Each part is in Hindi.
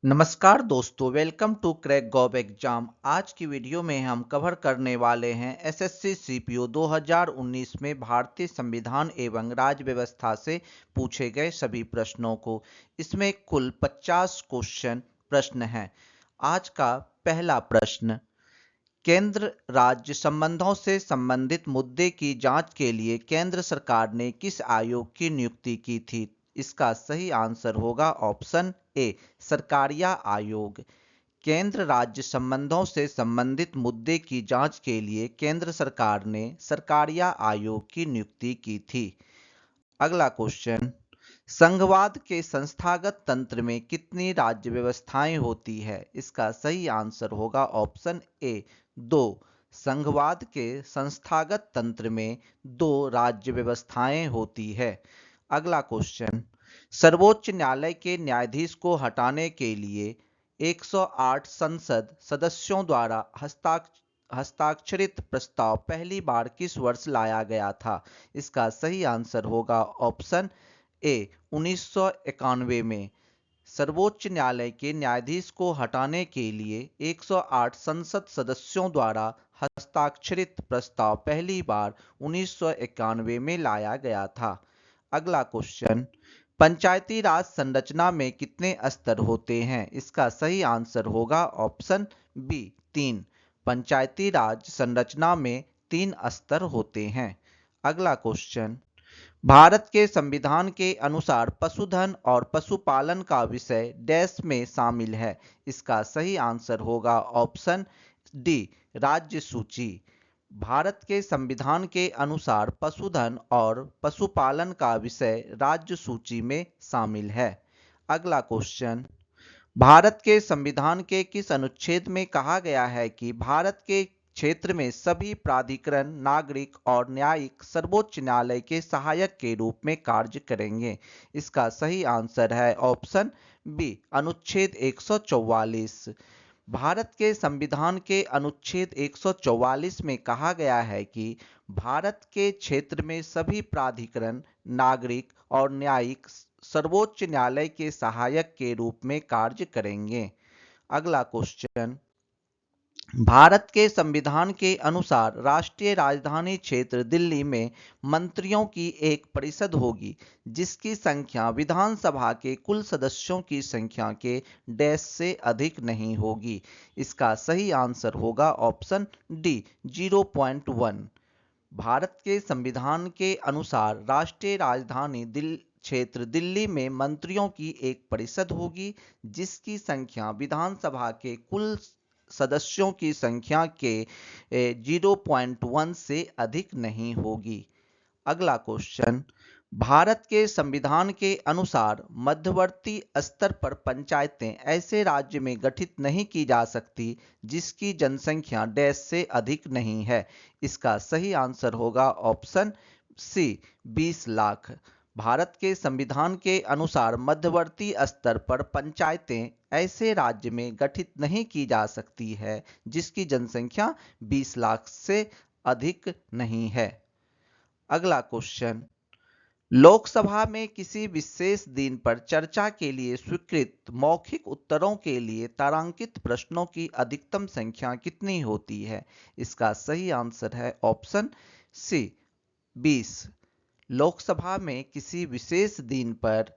नमस्कार दोस्तों, welcome to crack gov exam. आज की वीडियो में हम कवर करने वाले हैं एसएससी सीपीओ 2019 में भारतीय संविधान एवं राज्य व्यवस्था से पूछे गए सभी प्रश्नों को। इसमें कुल 50 प्रश्न हैं। आज का पहला प्रश्न, केंद्र राज्य संबंधों से संबंधित मुद्दे की जांच के लिए केंद्र सरकार ने किस आयोग की नियुक्ति की थी? इसका सही आंसर होगा ऑप्शन ए, सरकारिया आयोग। केंद्र राज्य संबंधों से संबंधित मुद्दे की जांच के लिए केंद्र सरकार ने सरकारिया आयोग की नियुक्ति की थी। अगला क्वेश्चन, संघवाद के संस्थागत तंत्र में कितनी राज्य व्यवस्थाएं होती है? इसका सही आंसर होगा ऑप्शन ए, 2। संघवाद के संस्थागत तंत्र में 2 राज्य व्यवस्थाएं होती है। अगला क्वेश्चन, सर्वोच्च न्यायालय के न्यायाधीश को हटाने के लिए 108 संसद सदस्यों द्वारा हस्ताक्षरित प्रस्ताव पहली बार किस वर्ष लाया गया था? इसका सही आंसर होगा ऑप्शन ए, 1991 में। सर्वोच्च न्यायालय के न्यायाधीश को हटाने के लिए 108 संसद सदस्यों द्वारा हस्ताक्षरित प्रस्ताव पहली बार 1991 में लाया गया था। अगला क्वेश्चन, पंचायती राज संरचना में कितने स्तर होते हैं? इसका सही आंसर होगा ऑप्शन बी, 3। पंचायती राज संरचना में 3 स्तर होते हैं। अगला क्वेश्चन, भारत के संविधान के अनुसार पशुधन और पशुपालन का विषय डैश में शामिल है? इसका सही आंसर होगा ऑप्शन डी, राज्य सूची। भारत के संविधान के अनुसार पशुधन और पशुपालन का विषय राज्य सूची में शामिल है। अगला क्वेश्चन, भारत के संविधान के किस अनुच्छेद में कहा गया है कि भारत के क्षेत्र में सभी प्राधिकरण नागरिक और न्यायिक सर्वोच्च न्यायालय के सहायक के रूप में कार्य करेंगे? इसका सही आंसर है ऑप्शन बी, अनुच्छेद 144। भारत के संविधान के अनुच्छेद 144 में कहा गया है कि भारत के क्षेत्र में सभी प्राधिकरण नागरिक और न्यायिक सर्वोच्च न्यायालय के सहायक के रूप में कार्य करेंगे। अगला क्वेश्चन, भारत के संविधान के अनुसार राष्ट्रीय राजधानी क्षेत्र दिल्ली में मंत्रियों की एक परिषद होगी जिसकी संख्या विधानसभा के कुल सदस्यों की संख्या के डैश से अधिक नहीं होगी। इसका सही आंसर होगा ऑप्शन डी, 0.1। भारत के संविधान के अनुसार राष्ट्रीय राजधानी क्षेत्र दिल्ली में मंत्रियों की एक परिषद होगी जिसकी संख्या विधानसभा के कुल सदस्यों की संख्या के 0.1 से अधिक नहीं होगी। अगला क्वेश्चन, भारत के संविधान के अनुसार मध्यवर्ती स्तर पर पंचायतें ऐसे राज्य में गठित नहीं की जा सकती जिसकी जनसंख्या डैश से अधिक नहीं है। इसका सही आंसर होगा ऑप्शन सी, 20 लाख। भारत के संविधान के अनुसार मध्यवर्ती स्तर पर पंचायतें ऐसे राज्य में गठित नहीं की जा सकती है जिसकी जनसंख्या 20 लाख से अधिक नहीं है। अगला क्वेश्चन, लोकसभा में किसी विशेष दिन पर चर्चा के लिए स्वीकृत मौखिक उत्तरों के लिए तारांकित प्रश्नों की अधिकतम संख्या कितनी होती है? इसका सही आंसर है ऑप्शन सी, 20। लोकसभा में किसी विशेष दिन पर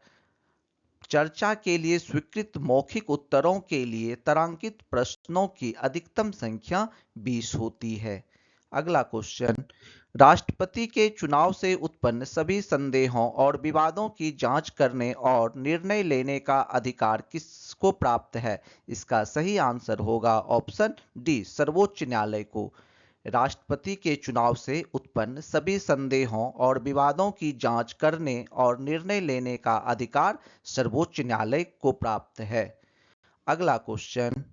चर्चा के लिए स्वीकृत मौखिक उत्तरों के लिए तारांकित प्रश्नों की अधिकतम संख्या 20 होती है। अगला क्वेश्चन, राष्ट्रपति के चुनाव से उत्पन्न सभी संदेहों और विवादों की जांच करने और निर्णय लेने का अधिकार किसको प्राप्त है? इसका सही आंसर होगा ऑप्शन डी, सर्वोच्च न्यायालय को। राष्ट्रपति के चुनाव से उत्पन्न सभी संदेहों और विवादों की जांच करने और निर्णय लेने का अधिकार सर्वोच्च न्यायालय को प्राप्त है। अगला क्वेश्चन,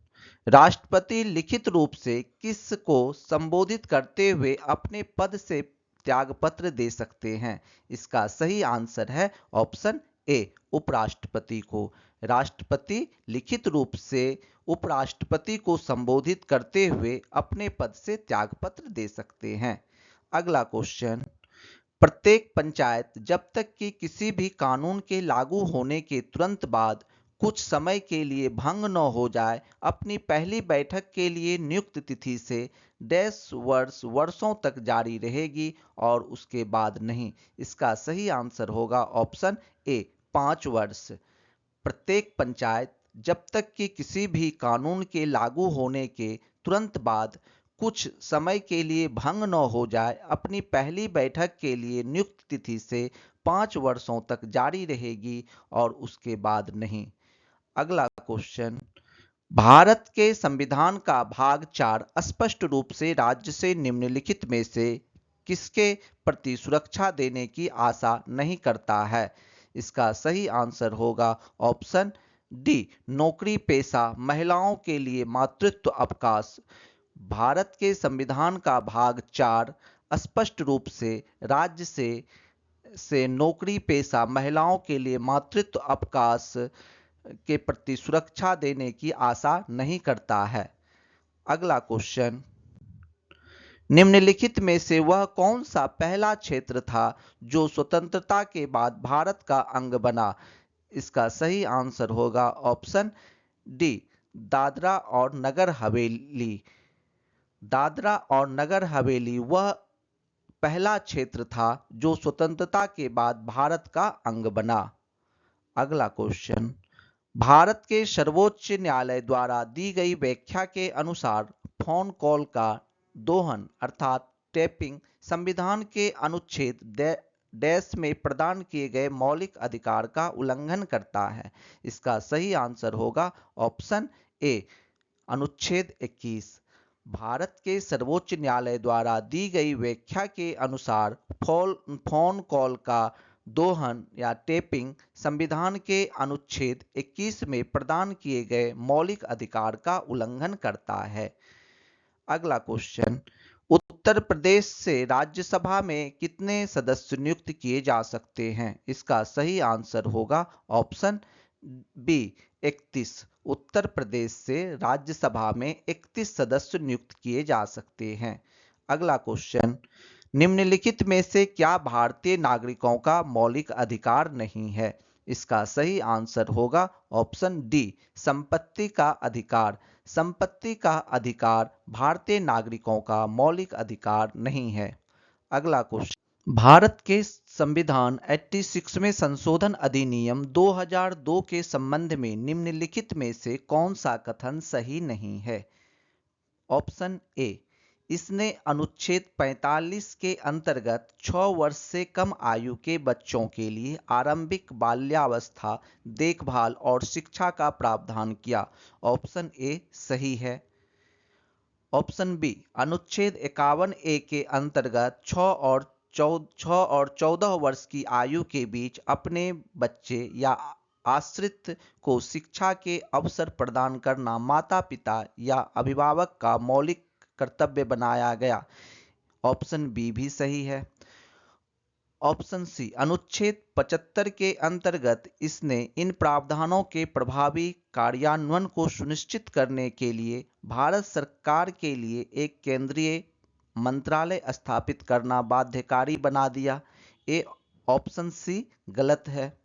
राष्ट्रपति लिखित रूप से किस को संबोधित करते हुए अपने पद से त्यागपत्र दे सकते हैं? इसका सही आंसर है ऑप्शन ए, उपराष्ट्रपति को। राष्ट्रपति लिखित रूप से उपराष्ट्रपति को संबोधित करते हुए अपने पद से त्यागपत्र दे सकते हैं। अगला क्वेश्चन, प्रत्येक पंचायत जब तक कि किसी भी कानून के लागू होने के तुरंत बाद कुछ समय के लिए भंग न हो जाए अपनी पहली बैठक के लिए नियुक्त तिथि से डैश वर्षों तक जारी रहेगी और उसके बाद नहीं। इसका सही आंसर होगा ऑप्शन ए 5 वर्ष। प्रत्येक पंचायत जब तक कि किसी भी कानून के लागू होने के तुरंत बाद कुछ समय के लिए भंग न हो जाए अपनी पहली बैठक के लिए नियुक्त तिथि से 5 वर्षों तक जारी रहेगी और उसके बाद नहीं। अगला क्वेश्चन, भारत के संविधान का भाग 4 स्पष्ट रूप से राज्य से निम्नलिखित में से किसके प्रति सुरक्षा देने की आशा नहीं करता है। इसका सही आंसर होगा ऑप्शन डी नौकरी पेशा महिलाओं के लिए मातृत्व अवकाश। भारत के संविधान का भाग 4 स्पष्ट रूप से राज्य से नौकरी पेशा महिलाओं के लिए मातृत्व अवकाश के प्रति सुरक्षा देने की आशा नहीं करता है। अगला क्वेश्चन, निम्नलिखित में से वह कौन सा पहला क्षेत्र था जो स्वतंत्रता के बाद भारत का अंग बना। इसका सही आंसर होगा ऑप्शन डी दादरा और नगर हवेली। दादरा और नगर हवेली वह पहला क्षेत्र था जो स्वतंत्रता के बाद भारत का अंग बना। अगला क्वेश्चन, भारत के सर्वोच्च न्यायालय द्वारा दी गई व्याख्या के अनुसार फोन कॉल का दोहन अर्थात टैपिंग संविधान के अनुच्छेद डैश में प्रदान किए गए मौलिक अधिकार का उल्लंघन करता है। इसका सही आंसर होगा ऑप्शन ए अनुच्छेद 21। भारत के सर्वोच्च न्यायालय द्वारा दी गई व्याख्या के अनुसार फोन कॉल का दोहन या टेपिंग संविधान के अनुच्छेद 21 में प्रदान किए गए मौलिक अधिकार का उल्लंघन करता है। अगला क्वेश्चन, उत्तर प्रदेश से राज्यसभा में कितने सदस्य नियुक्त किए जा सकते हैं। इसका सही आंसर होगा ऑप्शन बी 31। उत्तर प्रदेश से राज्यसभा में 31 सदस्य नियुक्त किए जा सकते हैं। अगला क्वेश्चन, निम्नलिखित में से क्या भारतीय नागरिकों का मौलिक अधिकार नहीं है। इसका सही आंसर होगा ऑप्शन डी संपत्ति का अधिकार। संपत्ति का अधिकार भारतीय नागरिकों का मौलिक अधिकार नहीं है। अगला क्वेश्चन, भारत के संविधान 86वें संशोधन अधिनियम 2002 के संबंध में निम्नलिखित में से कौन सा कथन सही नहीं है। ऑप्शन ए इसने अनुच्छेद 45 के अंतर्गत 6 वर्ष से कम आयु के बच्चों के लिए आरंभिक बाल्यावस्था देखभाल और शिक्षा का प्रावधान किया। ऑप्शन ए सही है। ऑप्शन बी अनुच्छेद 51 ए के अंतर्गत 6 और 14 वर्ष की आयु के बीच अपने बच्चे या आश्रित को शिक्षा के अवसर प्रदान करना माता पिता या अभिभावक का मौलिक कर्तव्य बनाया गया। ऑप्शन बी भी सही है। ऑप्शन सी अनुच्छेद 75 के अंतर्गत इसने इन प्रावधानों के प्रभावी कार्यान्वयन को सुनिश्चित करने के लिए भारत सरकार के लिए एक केंद्रीय मंत्रालय स्थापित करना बाध्यकारी बना दिया। ए ऑप्शन सी गलत है।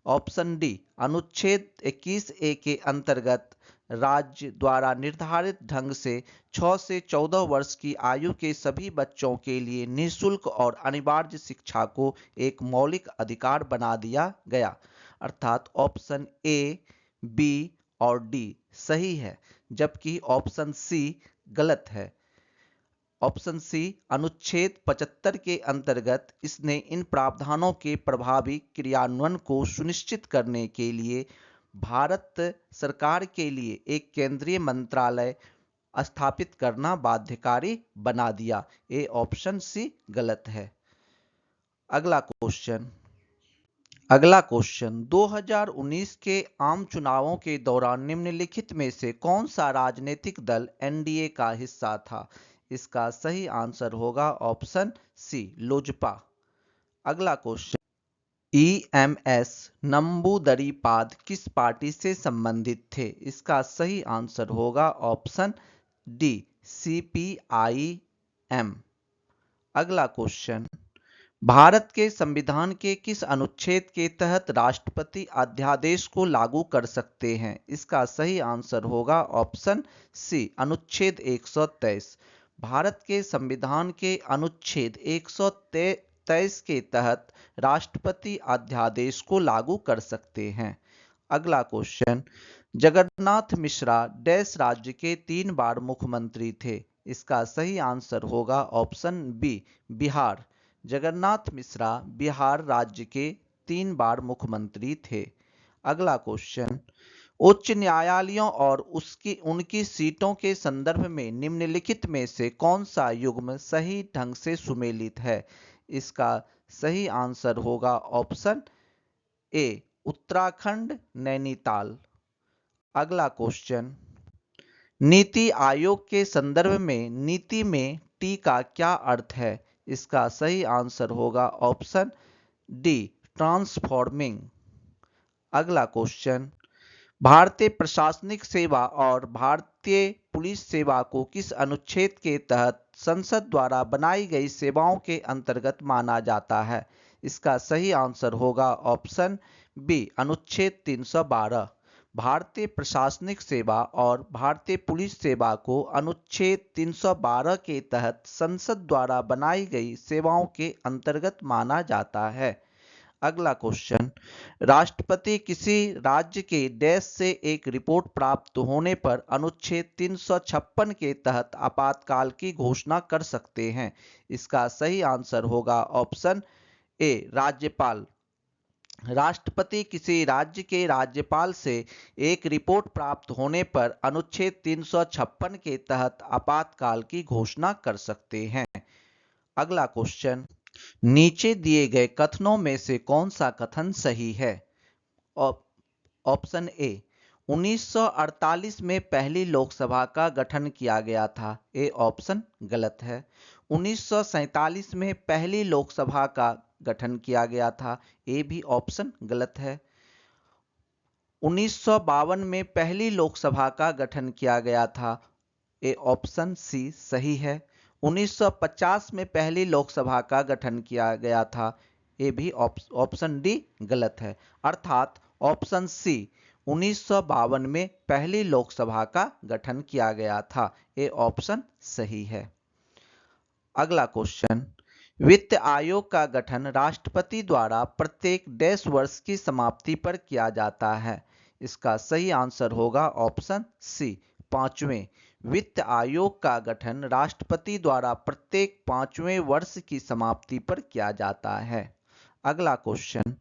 ऑप्शन डी अनुच्छेद 21 ए के अंतर्गत राज्य द्वारा निर्धारित ढंग से 6 से 14 वर्ष की आयु के सभी बच्चों के लिए निःशुल्क और अनिवार्य शिक्षा को एक मौलिक अधिकार बना दिया गया। अर्थात ऑप्शन ए बी और डी सही है जबकि ऑप्शन सी गलत है। ऑप्शन सी अनुच्छेद 75 के अंतर्गत इसने इन प्रावधानों के प्रभावी क्रियान्वयन को सुनिश्चित करने के लिए भारत सरकार के लिए एक केंद्रीय मंत्रालय स्थापित करना बाध्यकारी बना दिया। ए ऑप्शन सी गलत है। अगला क्वेश्चन 2019 के आम चुनावों के दौरान निम्नलिखित में से कौन सा राजनीतिक दल एनडीए का हिस्सा था। इसका सही आंसर होगा ऑप्शन सी लोजपा। अगला क्वेश्चन, ईएमएस नंबूदरीपाद किस पार्टी से संबंधित थे। इसका सही आंसर होगा ऑप्शन डी सीपीआईएम। अगला क्वेश्चन, भारत के संविधान के किस अनुच्छेद के तहत राष्ट्रपति अध्यादेश को लागू कर सकते हैं? इसका सही आंसर होगा ऑप्शन सी, अनुच्छेद 123। भारत के संविधान के अनुच्छेद 123 के तहत राष्ट्रपति अध्यादेश को लागू कर सकते हैं। अगला क्वेश्चन, जगन्नाथ मिश्रा डैश राज्य के 3 बार मुख्यमंत्री थे? इसका सही आंसर होगा ऑप्शन बी, बिहार। जगन्नाथ मिश्रा बिहार राज्य के 3 बार मुख्यमंत्री थे। अगला क्वेश्चन, उच्च न्यायालयों और उनकी सीटों के संदर्भ में निम्नलिखित में से कौन सा युग्म सही ढंग से सुमेलित है? इसका सही आंसर होगा ऑप्शन ए, उत्तराखंड नैनीताल। अगला क्वेश्चन, नीति आयोग के संदर्भ में नीति में टी का क्या अर्थ है? इसका सही आंसर होगा ऑप्शन डी, ट्रांसफॉर्मिंग। अगला क्वेश्चन, भारतीय प्रशासनिक सेवा और भारतीय पुलिस सेवा को किस अनुच्छेद के तहत संसद द्वारा बनाई गई सेवाओं के अंतर्गत माना जाता है? इसका सही आंसर होगा ऑप्शन बी, अनुच्छेद 312। भारतीय प्रशासनिक सेवा और भारतीय पुलिस सेवा को अनुच्छेद 312 के तहत संसद द्वारा बनाई गई सेवाओं के अंतर्गत माना जाता है। अगला क्वेश्चन, राष्ट्रपति किसी राज्य के डैश से एक रिपोर्ट प्राप्त होने पर अनुच्छेद 356 के तहत आपातकाल की घोषणा कर सकते हैं? इसका सही आंसर होगा ऑप्शन ए, राज्यपाल। राष्ट्रपति किसी राज्य के राज्यपाल से एक रिपोर्ट प्राप्त होने पर अनुच्छेद 356 के तहत आपातकाल की घोषणा कर सकते हैं। अगला क्वेश्चन, नीचे दिए गए कथनों में से कौन सा कथन सही है? ऑप्शन ए, 1948 में पहली लोकसभा का गठन किया गया था। ए ऑप्शन गलत है। 1947 में पहली लोकसभा का गठन किया गया था। ए भी ऑप्शन गलत है। 1952 में पहली लोकसभा का गठन किया गया था। ए ऑप्शन सी सही है। 1950 में पहली लोकसभा का गठन किया गया था। ए भी ऑप्शन डी गलत है। अर्थात ऑप्शन सी, 1952 में पहली लोकसभा का गठन किया गया था। ए ऑप्शन सही है। अगला क्वेश्चन, वित्त आयोग का गठन राष्ट्रपति द्वारा प्रत्येक डैश वर्ष की समाप्ति पर किया जाता है? इसका सही आंसर होगा ऑप्शन सी, 5वें। वित्त आयोग का गठन राष्ट्रपति द्वारा प्रत्येक 5वें वर्ष की समाप्ति पर किया जाता है। अगला क्वेश्चन,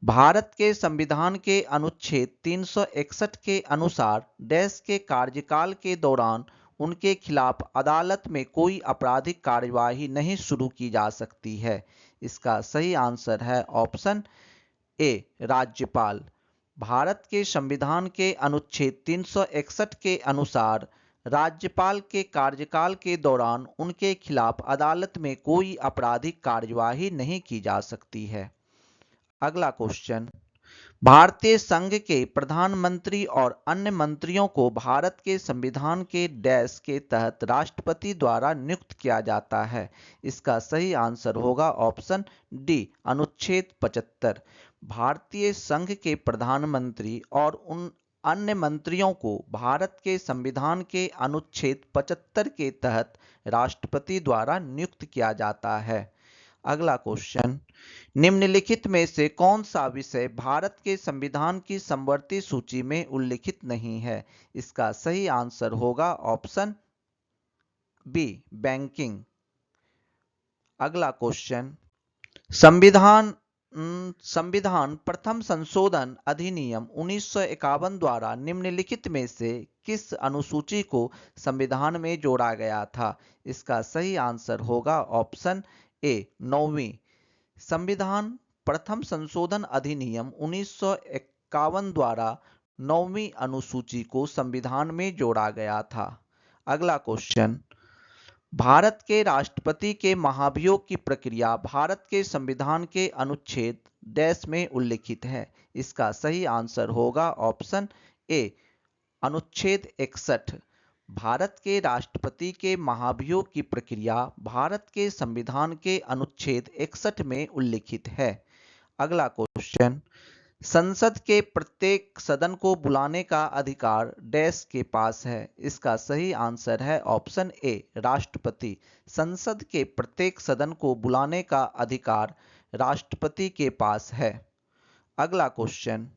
भारत के संविधान के अनुच्छेद 361 के अनुसार डैश के कार्यकाल के दौरान उनके खिलाफ अदालत में कोई आपराधिक कार्यवाही नहीं शुरू की जा सकती है। इसका सही आंसर है ऑप्शन ए, राज्यपाल। भारत के संविधान के अनुच्छेद 361 के अनुसार राज्यपाल के कार्यकाल के दौरान उनके खिलाफ अदालत में कोई आपराधिक कार्यवाही नहीं की जा सकती है। अगला क्वेश्चन, भारतीय संघ के प्रधानमंत्री और अन्य मंत्रियों को भारत के संविधान के डैश के तहत राष्ट्रपति द्वारा नियुक्त किया जाता है? इसका सही आंसर होगा ऑप्शन डी, अनुच्छेद 75। भारतीय संघ के प्रधानमंत्री और उन अन्य मंत्रियों को भारत के संविधान के अनुच्छेद 75 के तहत राष्ट्रपति द्वारा नियुक्त किया जाता है। अगला क्वेश्चन, निम्नलिखित में से कौन सा विषय भारत के संविधान की समवर्ती सूची में उल्लिखित नहीं है? इसका सही आंसर होगा ऑप्शन बी, बैंकिंग। अगला क्वेश्चन, संविधान प्रथम संशोधन अधिनियम 1951 द्वारा निम्नलिखित में से किस अनुसूची को संविधान में जोड़ा गया था? इसका सही आंसर होगा ऑप्शन ए, 9वीं। संविधान प्रथम संशोधन अधिनियम 1951 द्वारा 9वीं अनुसूची को संविधान में जोड़ा गया था। अगला क्वेश्चन, भारत के राष्ट्रपति के महाभियोग की प्रक्रिया भारत के संविधान के अनुच्छेद डैश में उल्लिखित है? इसका सही आंसर होगा ऑप्शन ए, अनुच्छेद 61। भारत के राष्ट्रपति के महाभियोग की प्रक्रिया भारत के संविधान के अनुच्छेद 61 में उल्लिखित है। अगला क्वेश्चन, संसद के प्रत्येक सदन को बुलाने का अधिकार डैश के पास है। इसका सही आंसर है ऑप्शन ए, राष्ट्रपति। संसद के प्रत्येक सदन को बुलाने का अधिकार राष्ट्रपति के पास है। अगला क्वेश्चन,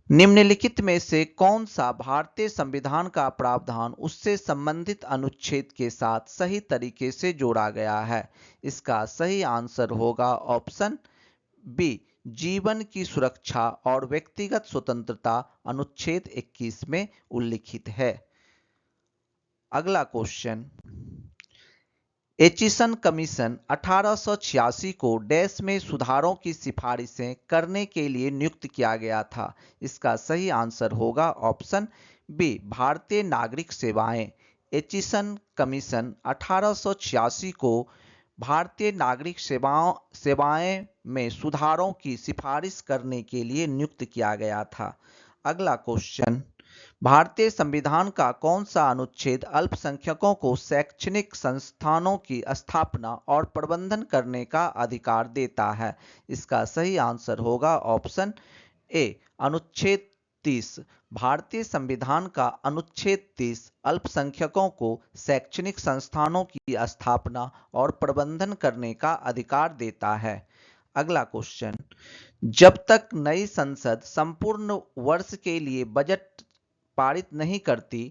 निम्नलिखित में से कौन सा भारतीय संविधान का प्रावधान उससे संबंधित अनुच्छेद के साथ सही तरीके से जोड़ा गया है। इसका सही आंसर होगा ऑप्शन बी, जीवन की सुरक्षा और व्यक्तिगत स्वतंत्रता अनुच्छेद 21 में उल्लिखित है। अगला क्वेश्चन, एचिसन कमीशन 1886 को डैश में सुधारों की सिफारिशें करने के लिए नियुक्त किया गया था। इसका सही आंसर होगा ऑप्शन बी, भारतीय नागरिक सेवाएं। एचिसन कमीशन 1886 को भारतीय नागरिक सेवाएं में सुधारों की सिफारिश करने के लिए नियुक्त किया गया था। अगला क्वेश्चन, भारतीय संविधान का कौन सा अनुच्छेद अल्पसंख्यकों को शैक्षणिक संस्थानों की स्थापना और प्रबंधन करने का अधिकार देता है। इसका सही आंसर होगा ऑप्शन ए, अनुच्छेद 30। भारतीय संविधान का अनुच्छेद 30 अल्पसंख्यकों को शैक्षणिक संस्थानों की स्थापना और प्रबंधन करने का अधिकार देता है। अगला क्वेश्चन, जब तक नई संसद संपूर्ण वर्ष के लिए बजट पारित नहीं करती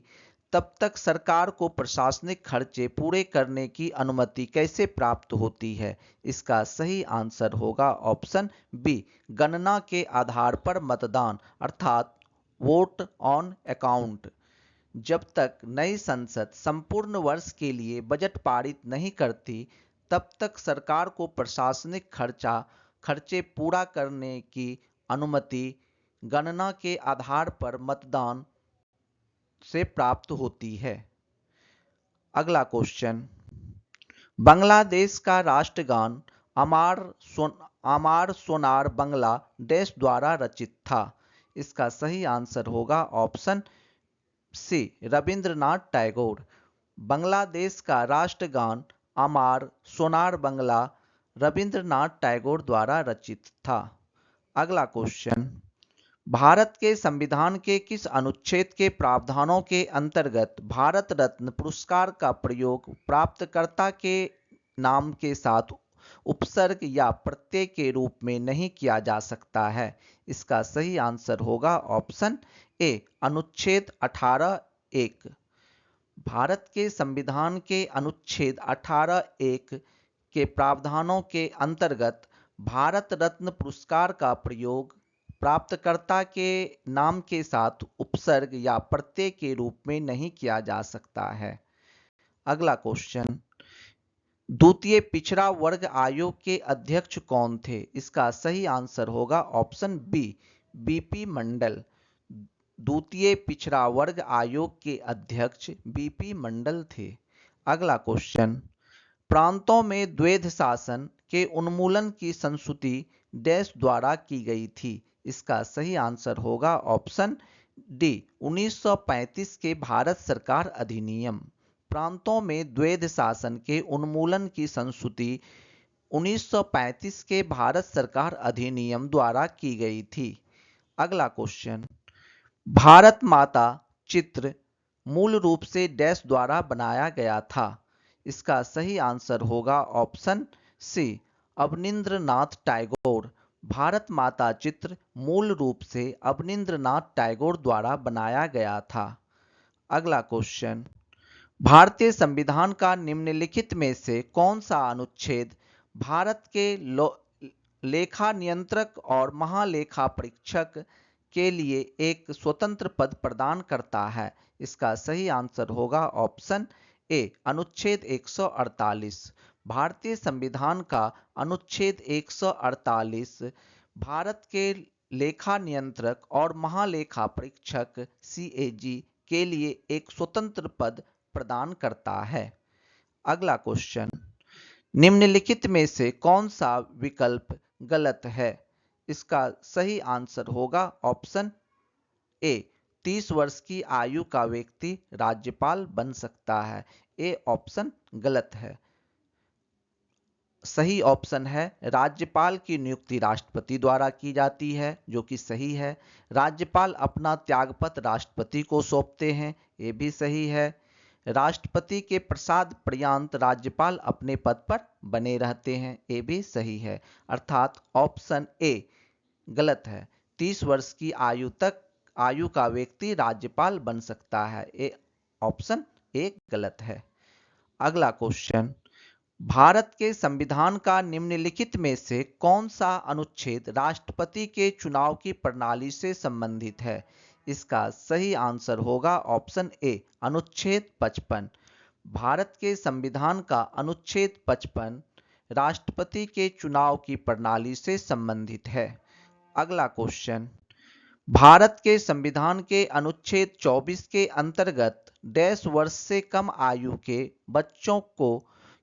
तब तक सरकार को प्रशासनिक खर्चे पूरे करने की अनुमति कैसे प्राप्त होती है। इसका सही आंसर होगा ऑप्शन बी, गणना के आधार पर मतदान अर्थात वोट ऑन अकाउंट। जब तक नई संसद संपूर्ण वर्ष के लिए बजट पारित नहीं करती तब तक सरकार को प्रशासनिक खर्चे पूरा करने की अनुमति गणना के आधार पर मतदान से प्राप्त होती है। अगला क्वेश्चन, बांग्लादेश का राष्ट्रगान अमार सोनार बंगला डैश द्वारा रचित था। इसका सही आंसर होगा ऑप्शन सी, रविंद्रनाथ टैगोर। बांग्लादेश का राष्ट्रगान अमार सोनार बंगला रविंद्रनाथ टैगोर द्वारा रचित था। अगला क्वेश्चन, भारत के संविधान के किस अनुच्छेद के प्रावधानों के अंतर्गत भारत रत्न पुरस्कार का प्रयोग प्राप्तकर्ता के नाम के साथ उपसर्ग या प्रत्यय के रूप में नहीं किया जा सकता है। इसका सही आंसर होगा ऑप्शन ए, अनुच्छेद 18(1)। भारत के संविधान के अनुच्छेद 18(1) के प्रावधानों के अंतर्गत भारत रत्न पुरस्कार का प्रयोग प्राप्तकर्ता के नाम के साथ उपसर्ग या प्रत्यय के रूप में नहीं किया जा सकता है। अगला क्वेश्चन, द्वितीय पिछड़ा वर्ग आयोग के अध्यक्ष कौन थे। इसका सही आंसर होगा ऑप्शन बी, बीपी मंडल। द्वितीय पिछड़ा वर्ग आयोग के अध्यक्ष बीपी मंडल थे। अगला क्वेश्चन, प्रांतों में द्वैध शासन के उन्मूलन की संस्तुति डैश द्वारा की गई थी। इसका सही आंसर होगा ऑप्शन डी, 1935 के भारत सरकार अधिनियम। प्रांतों में द्वैध शासन के उन्मूलन की संस्तुति 1935 के भारत सरकार अधिनियम द्वारा की गई थी। अगला क्वेश्चन, भारत माता चित्र मूल रूप से डैश द्वारा बनाया गया था। इसका सही आंसर होगा ऑप्शन सी, अवनींद्रनाथ टैगोर। भारत माता चित्र मूल रूप से अवनींद्रनाथ टैगोर द्वारा बनाया गया था। अगला क्वेश्चन, भारतीय संविधान का निम्नलिखित में से कौन सा अनुच्छेद भारत के लेखा नियंत्रक और महालेखा परीक्षक के लिए एक स्वतंत्र पद प्रदान करता है। इसका सही आंसर होगा ऑप्शन ए, अनुच्छेद 148। भारतीय संविधान का अनुच्छेद 148 भारत के लेखा नियंत्रक और महालेखा परीक्षक CAG के लिए एक स्वतंत्र पद प्रदान करता है। अगला क्वेश्चन, निम्नलिखित में से कौन सा विकल्प गलत है। इसका सही आंसर होगा ऑप्शन ए, 30 वर्ष की आयु का व्यक्ति राज्यपाल बन सकता है। ए ऑप्शन गलत है। सही ऑप्शन है राज्यपाल की नियुक्ति राष्ट्रपति द्वारा की जाती है, जो कि सही है। राज्यपाल अपना त्यागपत्र राष्ट्रपति को सौंपते हैं, ये भी सही है। राष्ट्रपति के प्रसाद पर्यंत राज्यपाल अपने पद पर बने रहते हैं, ये भी सही है। अर्थात ऑप्शन ए गलत है। 30 वर्ष की आयु का व्यक्ति राज्यपाल बन सकता है, ये ऑप्शन ए गलत है। अगला क्वेश्चन, भारत के संविधान का निम्नलिखित में से कौन सा अनुच्छेद राष्ट्रपति के चुनाव की प्रणाली से संबंधित है? इसका सही आंसर होगा ऑप्शन ए अनुच्छेद 55। भारत के संविधान का अनुच्छेद 55 राष्ट्रपति के चुनाव की प्रणाली से संबंधित है। अगला क्वेश्चन, भारत के संविधान के अनुच्छेद 24 के अंतर्गत डैश वर्ष से कम आयु के बच्चों को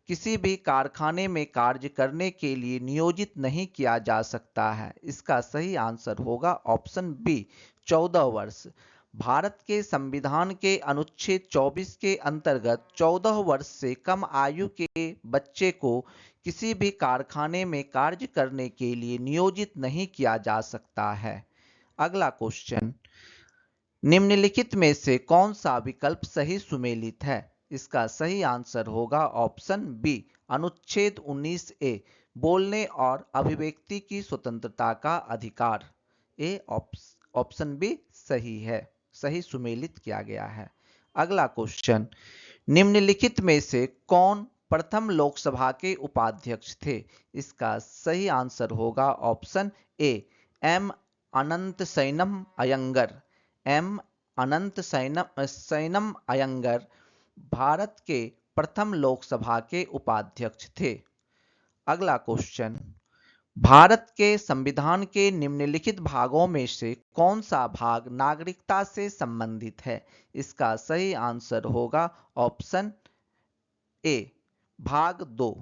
किसी भी कारखाने में कार्य करने के लिए नियोजित नहीं किया जा सकता है। इसका सही आंसर होगा ऑप्शन बी 14 वर्ष। भारत के संविधान के अनुच्छेद 24 के अंतर्गत 14 वर्ष से कम आयु के बच्चे को किसी भी कारखाने में कार्य करने के लिए नियोजित नहीं किया जा सकता है। अगला क्वेश्चन, निम्नलिखित में से कौन सा विकल्प सही सुमेलित है? इसका सही आंसर होगा ऑप्शन बी अनुच्छेद 19 ए बोलने और अभिव्यक्ति की स्वतंत्रता का अधिकार। ए ऑप्शन बी सही है, सही सुमेलित किया गया है। अगला क्वेश्चन, निम्नलिखित में से कौन प्रथम लोकसभा के उपाध्यक्ष थे? इसका सही आंसर होगा option A M Ananta Sayanam Ayyangar. M Ananta Sayanam Ayyangar Bharat के प्रथम लोकसभा के उपाध्यक्ष थे। अगला क्वेश्चन, भारत के संविधान के निम्नलिखित भागों में से कौन सा भाग नागरिकता से संबंधित है? इसका सही आंसर होगा ऑप्शन ए भाग 2।